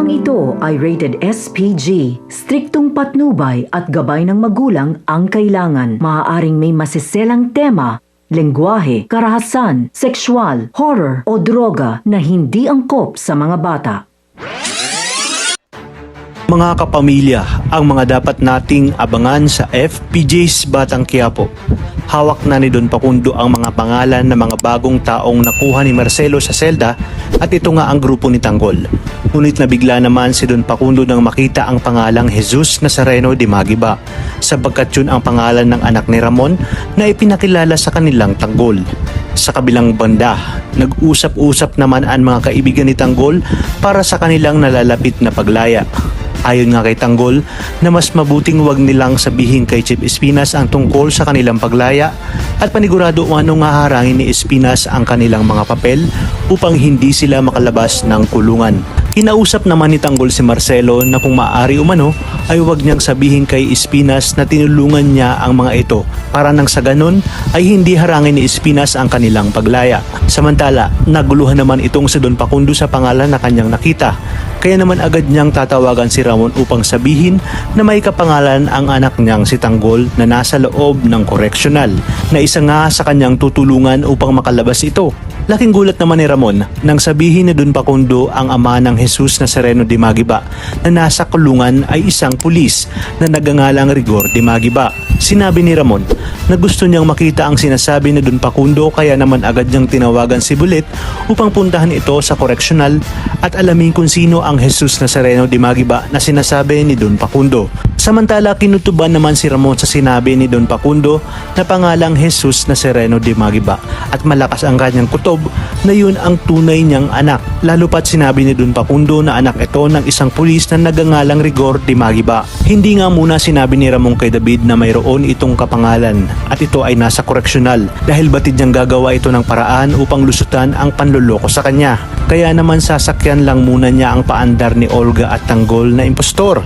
Programang ito ay rated SPG. Striktong patnubay at gabay ng magulang ang kailangan. Maaaring may masiselang tema, lengguwahe, karahasan, sexual, horror o droga na hindi angkop sa mga bata. Mga kapamilya, ang mga dapat nating abangan sa FPJ's Batang Quiapo. Hawak na ni Don Facundo ang mga pangalan ng mga bagong taong nakuha ni Marcelo sa selda at ito nga ang grupo ni Tanggol. Ngunit nabigla naman si Don Facundo nang makita ang pangalang Jesus Nazareno de Magiba sapagkat yun ang pangalan ng anak ni Ramon na ipinakilala sa kanilang Tanggol. Sa kabilang banda, nag-usap-usap naman ang mga kaibigan ni Tanggol para sa kanilang nalalapit na paglaya. Ayon nga kay Tanggol na mas mabuting wag nilang sabihin kay Chief Espinas ang tungkol sa kanilang paglaya at panigurado umano nga harangin ni Espinas ang kanilang mga papel upang hindi sila makalabas ng kulungan. Kinausap naman ni Tanggol si Marcelo na kung maaari umano ay huwag niyang sabihin kay Espinas na tinulungan niya ang mga ito para nang sa ganun ay hindi harangin ni Espinas ang kanilang paglaya. Samantala, naguluhan naman itong si Don Facundo sa pangalan na kanyang nakita. Kaya naman agad niyang tatawagan si Ramon upang sabihin na may kapangalan ang anak niyang si Tanggol na nasa loob ng koreksyonal na isa nga sa kanyang tutulungan upang makalabas ito. Laking gulat naman ni Ramon nang sabihin ni Don Facundo ang ama ng Jesus Nazareno de Magiba na nasa kulungan ay isang pulis na nagangalang Rigor de Magiba. Sinabi ni Ramon na gusto niyang makita ang sinasabi ni Don Facundo kaya naman agad niyang tinawagan si Bulit upang puntahan ito sa koreksyonal at alamin kung sino ang Jesus Nazareno de Magiba na sinasabi ni Don Facundo. Samantala, kinutuban naman si Ramon sa sinabi ni Don Facundo na pangalang Jesus Nazareno de Magiba at malakas ang kanyang kutob na yun ang tunay niyang anak. Lalo pat sinabi ni Don Facundo na anak ito ng isang pulis na nagangalang Rigor de Magiba. Hindi nga muna sinabi ni Ramon kay David na mayroon itong kapangalan at ito ay nasa koreksyonal dahil batid niyang gagawa ito ng paraan upang lusutan ang panloloko sa kanya. Kaya naman sasakyan lang muna niya ang paandar ni Olga at Tanggol na impostor.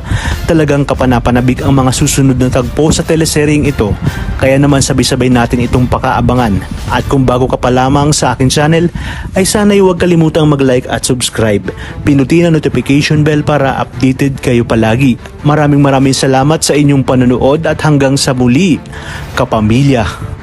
Talagang kapanapanabik ang mga susunod na tagpo sa teleseryeng ito. Kaya naman sabay-sabay natin itong pakaabangan. At kung bago ka pa lamang sa akin channel, ay sana'y huwag kalimutang mag-like at subscribe. Pinutin ang notification bell para updated kayo palagi. Maraming salamat sa inyong panonood at hanggang sa muli, kapamilya.